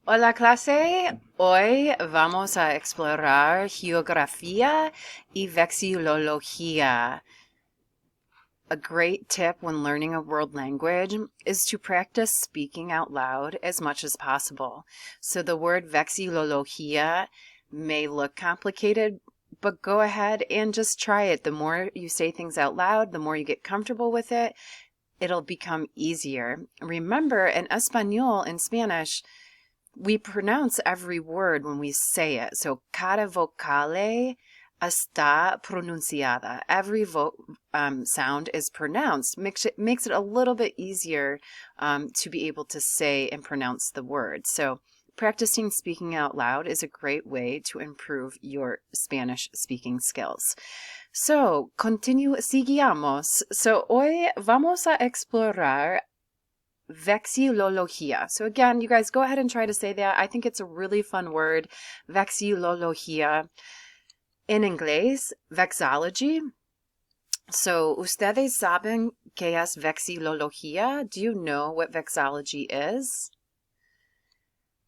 Hola clase, hoy vamos a explorar geografía y vexilología. A great tip when learning a world language is to practice speaking out loud as much as possible. So the word vexilología may look complicated, but go ahead and just try it. The more you say things out loud, the more you get comfortable with it, it'll become easier. Remember, in Espanol, in Spanish, we pronounce every word when we say it. So, cada vocale está pronunciada. Every sound is pronounced. Makes it a little bit easier to be able to say and pronounce the word. So, practicing speaking out loud is a great way to improve your Spanish speaking skills. So, seguimos. So, hoy vamos a explorar Vexilología. So again, you guys go ahead and try to say that. I think it's a really fun word. Vexilología. In inglés, vexology. So, ¿ustedes saben qué es vexilología? Do you know what vexology is?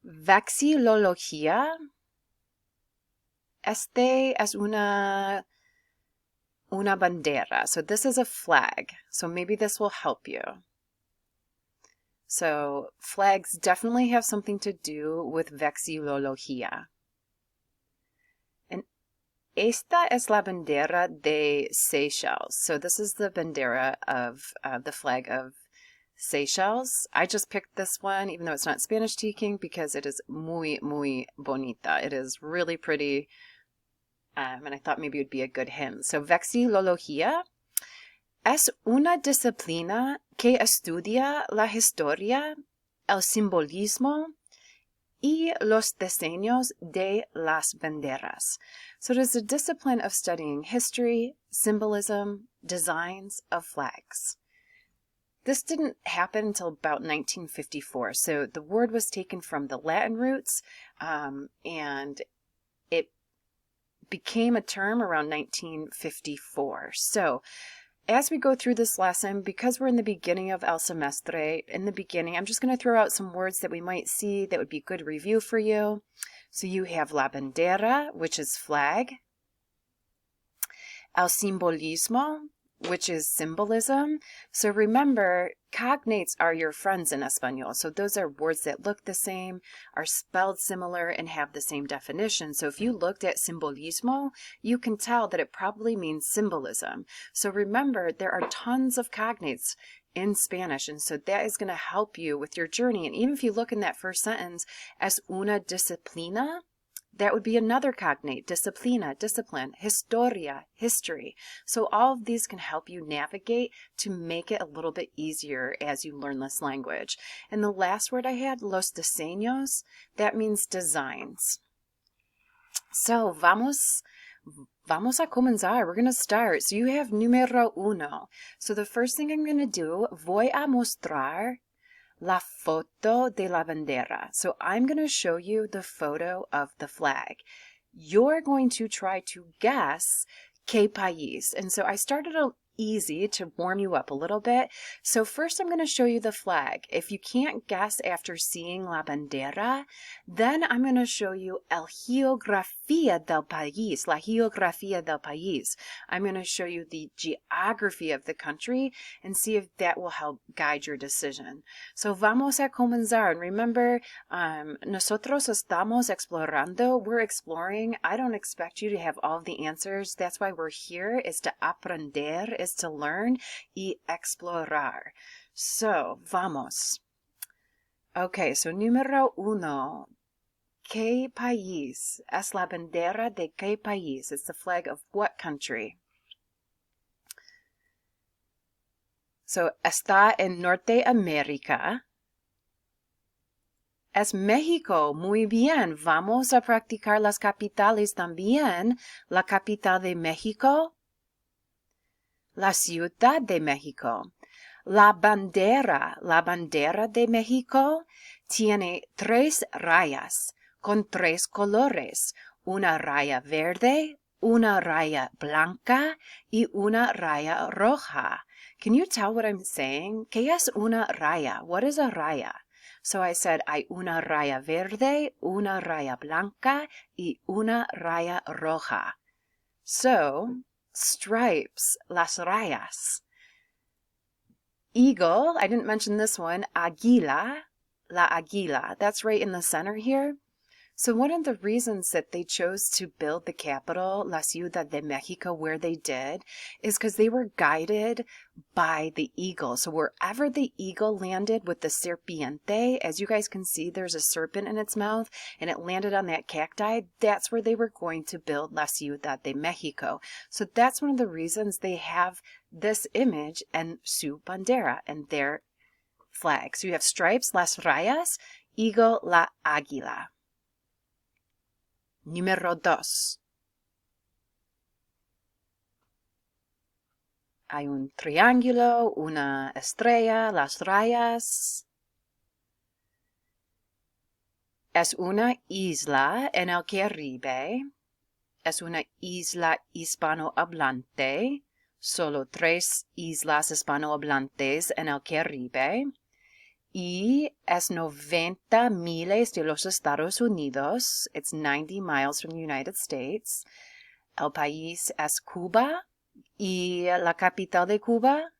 Vexilología. Este es una bandera. So this is a flag. So maybe this will help you. So flags definitely have something to do with vexilología. And esta es la bandera de Seychelles. So this is the bandera of the flag of Seychelles. I just picked this one, even though it's not Spanish speaking, because it is muy, muy bonita. It is really pretty, and I thought maybe it would be a good hymn. So vexilología es una disciplina que estudia la historia, el simbolismo y los diseños de las banderas. So it is a discipline of studying history, symbolism, designs of flags. This didn't happen until about 1954. So the word was taken from the Latin roots, and it became a term around 1954. So as we go through this lesson, because we're in the beginning of el semestre, I'm just going to throw out some words that we might see that would be good review for you. So you have la bandera, which is flag. El simbolismo, which is symbolism. So remember, cognates are your friends in Espanol. So those are words that look the same, are spelled similar, and have the same definition. So if you looked at simbolismo, you can tell that it probably means symbolism. So remember, there are tons of cognates in Spanish, and so that is going to help you with your journey. And even if you look in that first sentence, es una disciplina, that would be another cognate, disciplina, discipline, historia, history. So all of these can help you navigate to make it a little bit easier as you learn this language. And the last word I had, los diseños, that means designs. So vamos a comenzar. We're going to start. So you have número uno. So the first thing I'm going to do, voy a mostrar la foto de la bandera. So I'm going to show you the photo of the flag. You're going to try to guess qué país. And so I started easy to warm you up a little bit. So first I'm going to show you the flag. If you can't guess after seeing la bandera, then I'm going to show you el geografía del país, la geografía del país. I'm going to show you the geography of the country and see if that will help guide your decision. So vamos a comenzar. And remember, nosotros estamos explorando. We're exploring. I don't expect you to have all the answers. That's why we're here, is to aprender, is to learn, y explorar. So, vamos. Okay, so número uno. ¿Qué país? Es la bandera de qué país? It's the flag of what country? So, está en Norteamérica. Es México. Muy bien. Vamos a practicar las capitales también. La capital de México. La Ciudad de México. La bandera de México tiene 3 rayas con 3 colores, una raya verde, una raya blanca y una raya roja. Can you tell what I'm saying? ¿Qué es una raya? What is a raya? So I said, hay una raya verde, una raya blanca, y una raya roja. So, stripes, las rayas. Eagle, I didn't mention this one, águila, la águila. That's right in the center here. So one of the reasons that they chose to build the capital, La Ciudad de Mexico, where they did, is because they were guided by the eagle. So wherever the eagle landed with the serpiente, as you guys can see, there's a serpent in its mouth, and it landed on that cacti. That's where they were going to build La Ciudad de Mexico. So that's one of the reasons they have this image and su bandera and their flag. So you have stripes, las rayas, eagle, la águila. Número 2. Hay un triángulo, una estrella, las rayas. Es una isla en el Caribe. Es una isla hispanohablante. Solo 3 islas hispanohablantes en el Caribe. Y es 90 miles de los Estados Unidos. It's 90 miles from the United States. El país es Cuba. ¿Y la capital de Cuba?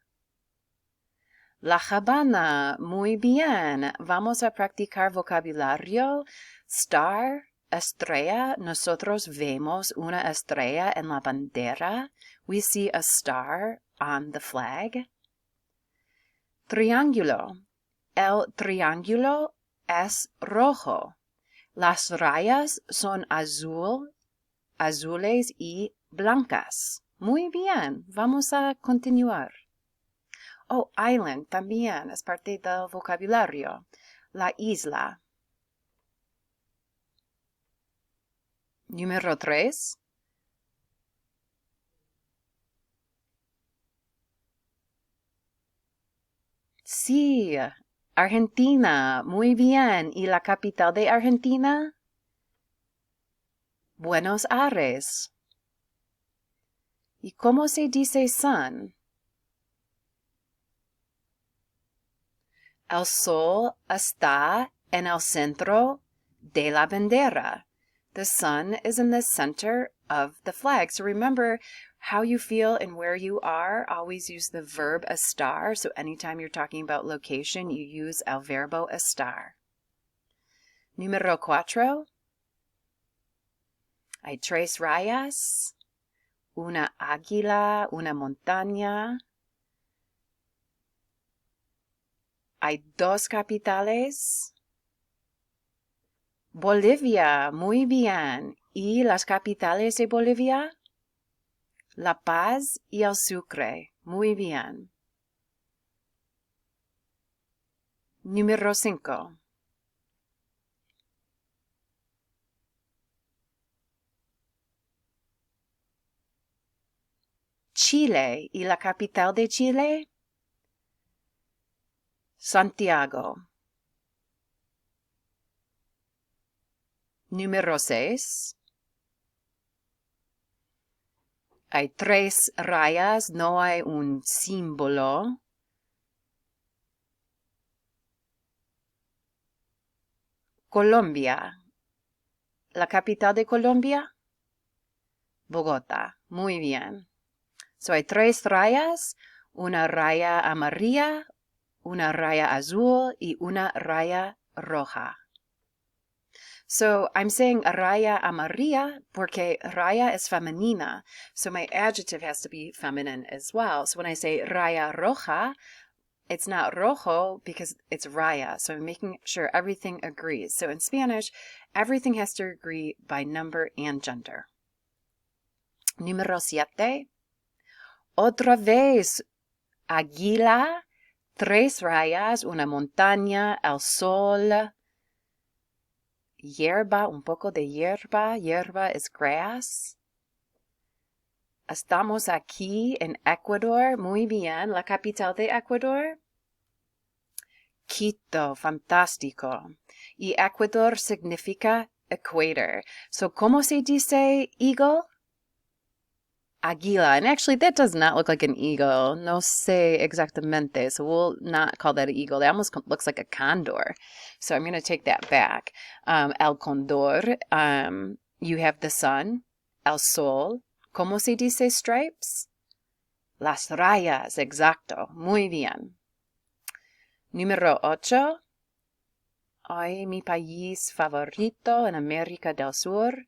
La Habana. Muy bien. Vamos a practicar vocabulario. Star, estrella. Nosotros vemos una estrella en la bandera. We see a star on the flag. Triángulo. El triángulo es rojo. Las rayas son azules y blancas. Muy bien, vamos a continuar. Oh, island también es parte del vocabulario. La isla. Número 3. Sí, Argentina. Muy bien. ¿Y la capital de Argentina? Buenos Aires. ¿Y cómo se dice sun? El sol está en el centro de la bandera. The sun is in the center of the flag. So remember how you feel and where you are. Always use the verb estar. So anytime you're talking about location, you use el verbo estar. Número 4. Hay 3 rayas. Una águila, una montaña. Hay 2 capitales. Bolivia, muy bien. ¿Y las capitales de Bolivia? La Paz y el Sucre. Muy bien. Número 5. Chile. ¿Y la capital de Chile? Santiago. Número 6. Hay 3 rayas, no hay un símbolo. Colombia. ¿La capital de Colombia? Bogotá. Muy bien. So hay 3 rayas, una raya amarilla, una raya azul y una raya roja. So I'm saying raya amarilla porque raya is femenina. So my adjective has to be feminine as well. So when I say raya roja, it's not rojo because it's raya. So I'm making sure everything agrees. So in Spanish, everything has to agree by number and gender. Número 7. Otra vez, águila, 3 rayas, una montaña, el sol, hierba, un poco de hierba. Hierba is grass. Estamos aquí en Ecuador. Muy bien. ¿La capital de Ecuador? Quito. Fantástico. Y Ecuador significa equator. So, ¿cómo se dice eagle? Águila. And actually, that does not look like an eagle. No sé exactamente. So we'll not call that an eagle. That almost looks like a condor. So I'm going to take that back. El condor. You have the sun. El sol. ¿Cómo se dice stripes? Las rayas. Exacto. Muy bien. Número 8. Ay, mi país favorito en América del Sur.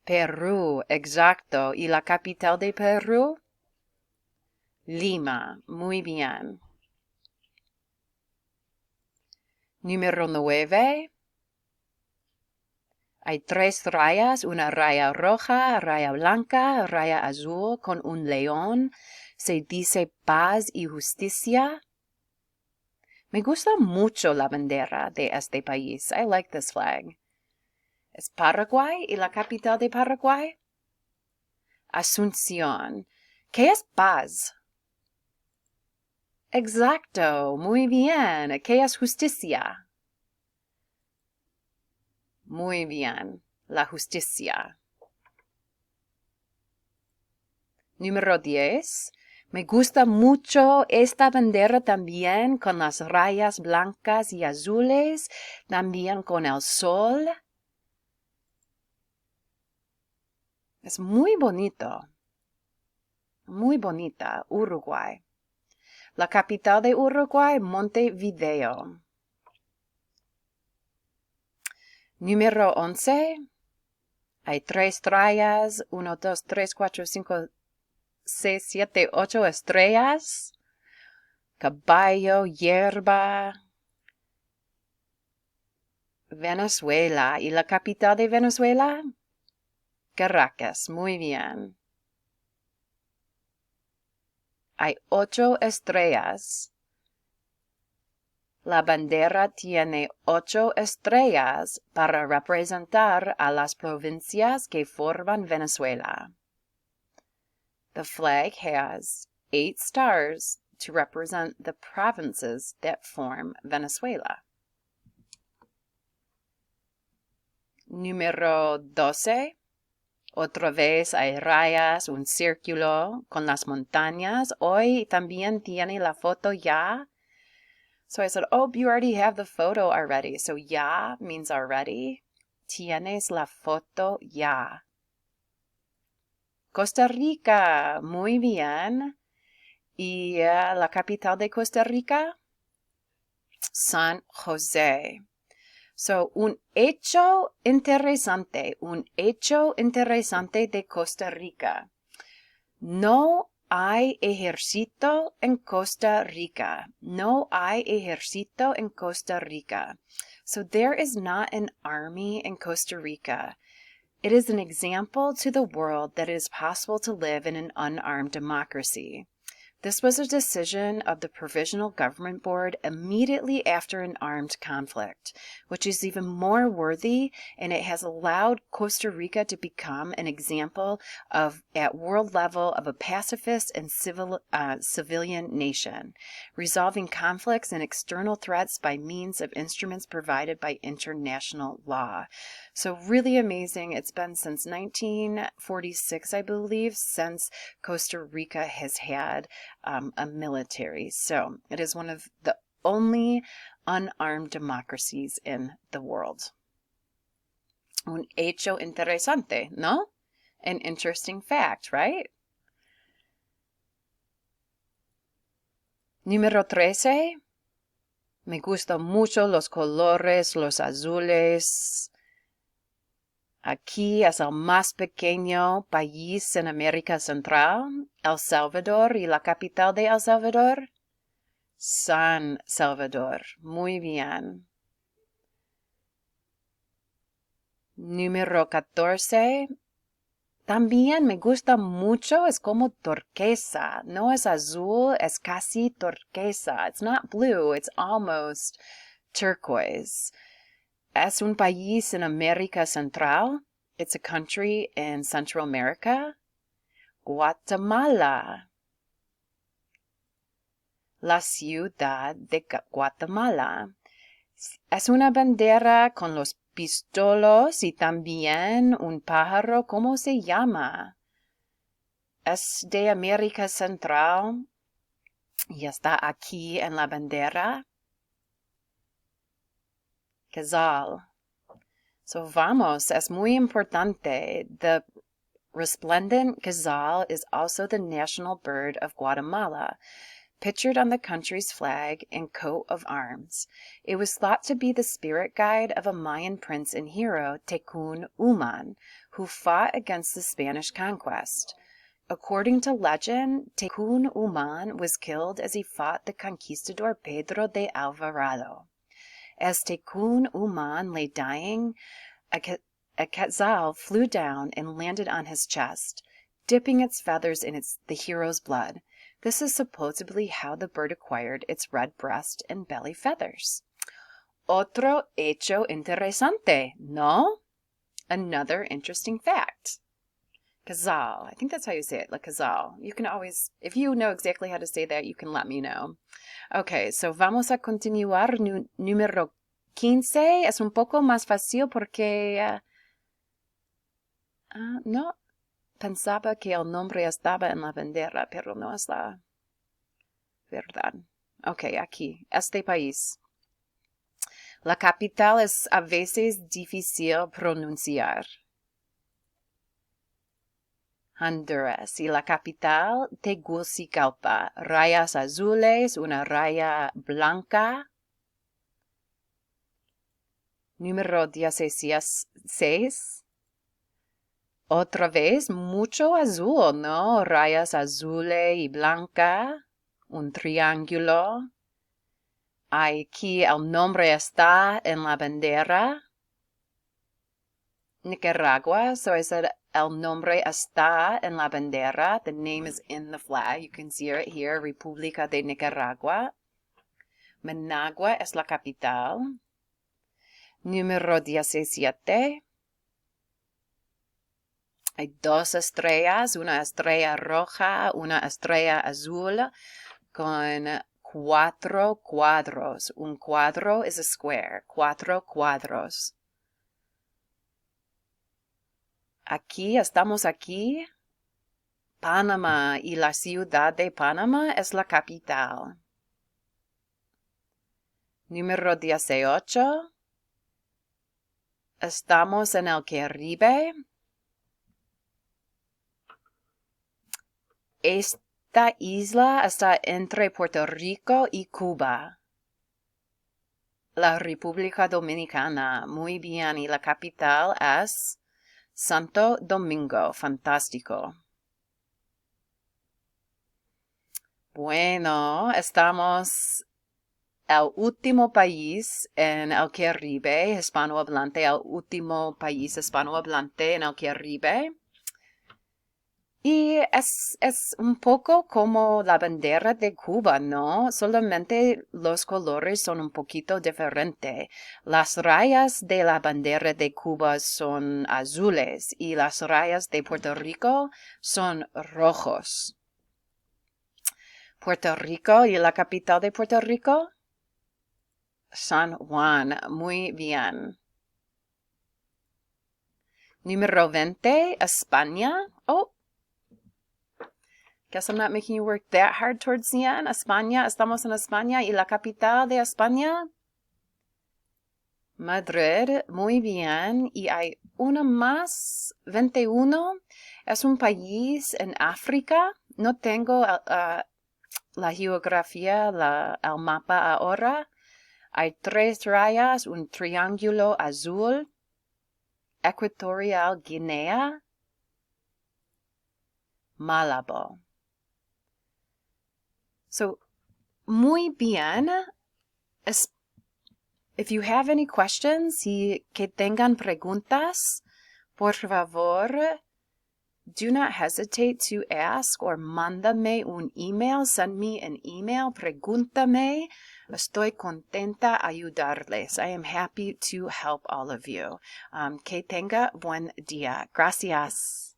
Perú, exacto. ¿Y la capital de Perú? Lima, muy bien. Número 9. Hay 3 rayas, una raya roja, raya blanca, raya azul con un león. Se dice paz y justicia. Me gusta mucho la bandera de este país. I like this flag. Es Paraguay y la capital de Paraguay. Asunción. ¿Qué es paz? Exacto, muy bien. ¿Qué es justicia? Muy bien, la justicia. Número 10. Me gusta mucho esta bandera también con las rayas blancas y azules, también con el sol. Es muy bonito. Muy bonita, Uruguay. La capital de Uruguay, Montevideo. Número 11. Hay 3 rayas, 1, 2, 3, 4, 5, 6, 7, 8 estrellas. Caballo, hierba. Venezuela. ¿Y la capital de Venezuela? Caracas. Muy bien. Hay 8 estrellas. La bandera tiene 8 estrellas para representar a las provincias que forman Venezuela. The flag has 8 stars to represent the provinces that form Venezuela. Número 12. Otra vez hay rayas, un círculo con las montañas. Hoy también tiene la foto ya. So I said, oh, you already have the photo already. So ya means already. Tienes la foto ya. Costa Rica, muy bien. ¿Y la capital de Costa Rica? San José. So, un hecho interesante de Costa Rica. No hay ejército en Costa Rica. No hay ejército en Costa Rica. So, there is not an army in Costa Rica. It is an example to the world that it is possible to live in an unarmed democracy. This was a decision of the Provisional Government Board immediately after an armed conflict, which is even more worthy, and it has allowed Costa Rica to become an example of, at world level, of a pacifist and civilian nation, resolving conflicts and external threats by means of instruments provided by international law. So really amazing. It's been since 1946, I believe, since Costa Rica has had a military. So it is one of the only unarmed democracies in the world. Un hecho interesante, ¿no? An interesting fact, right? Número 13. Me gustan mucho los colores, los azules. Aquí es el más pequeño país en América Central, El Salvador. ¿Y la capital de El Salvador? San Salvador. Muy bien. Número 14. También me gusta mucho. Es como turquesa. No es azul, es casi turquesa. It's not blue, it's almost turquoise. Es un país en América Central. It's a country in Central America. Guatemala. La ciudad de Guatemala. Es una bandera con los pistolos y también un pájaro. ¿Cómo se llama? Es de América Central y está aquí en la bandera. Quetzal. So vamos, es muy importante. The resplendent quetzal is also the national bird of Guatemala, pictured on the country's flag and coat of arms. It was thought to be the spirit guide of a Mayan prince and hero, Tecún Uman, who fought against the Spanish conquest. According to legend, Tecún Uman was killed as he fought the conquistador Pedro de Alvarado. As Tecún Uman lay dying, a quetzal flew down and landed on his chest, dipping its feathers in the hero's blood. This is supposedly how the bird acquired its red breast and belly feathers. Otro hecho interesante, ¿no? Another interesting fact. Quetzal. I think that's how you say it, like quetzal. You can always, if you know exactly how to say that, you can let me know. Okay, so vamos a continuar. Número 15 es un poco más fácil porque no pensaba que el nombre estaba en la bandera, pero no es la verdad. Okay, aquí, este país. La capital es a veces difícil pronunciar. Honduras. Y la capital, Tegucigalpa. Rayas azules, una raya blanca. Número 16. Otra vez, mucho azul, ¿no? Rayas azules y blanca. Un triángulo. Aquí el nombre está en la bandera. Nicaragua, so I said el nombre está en la bandera. The name is in the flag. You can see it here, República de Nicaragua. Managua es la capital. Número 17. Hay dos estrellas, una estrella roja, una estrella azul, con 4 cuadros. Un cuadro is a square. 4 cuadros. Aquí, estamos aquí. Panamá, y la ciudad de Panamá es la capital. Número 18. Estamos en el Caribe. Esta isla está entre Puerto Rico y Cuba. La República Dominicana. Muy bien, y la capital es Santo Domingo. Fantástico. Bueno, estamos el último país en el Caribe hispanohablante, el último país hispanohablante en el Caribe. Y es un poco como la bandera de Cuba, ¿no? Solamente los colores son un poquito diferentes. Las rayas de la bandera de Cuba son azules y las rayas de Puerto Rico son rojos. Puerto Rico, y la capital de Puerto Rico, San Juan. Muy bien. Número 20, España. Oh, guess I'm not making you work that hard towards the end. España, estamos en España, y la capital de España, Madrid. Muy bien. Y hay una más, 21. Es un país en África. No tengo la geografía, el mapa ahora. Hay 3 rayas, un triángulo azul. Equatorial Guinea. Malabo. So, muy bien. If you have any questions, si que tengan preguntas, por favor, do not hesitate to ask or mándame un email. Send me an email. Pregúntame. Estoy contenta ayudarles. I am happy to help all of you. Que tenga buen día. Gracias.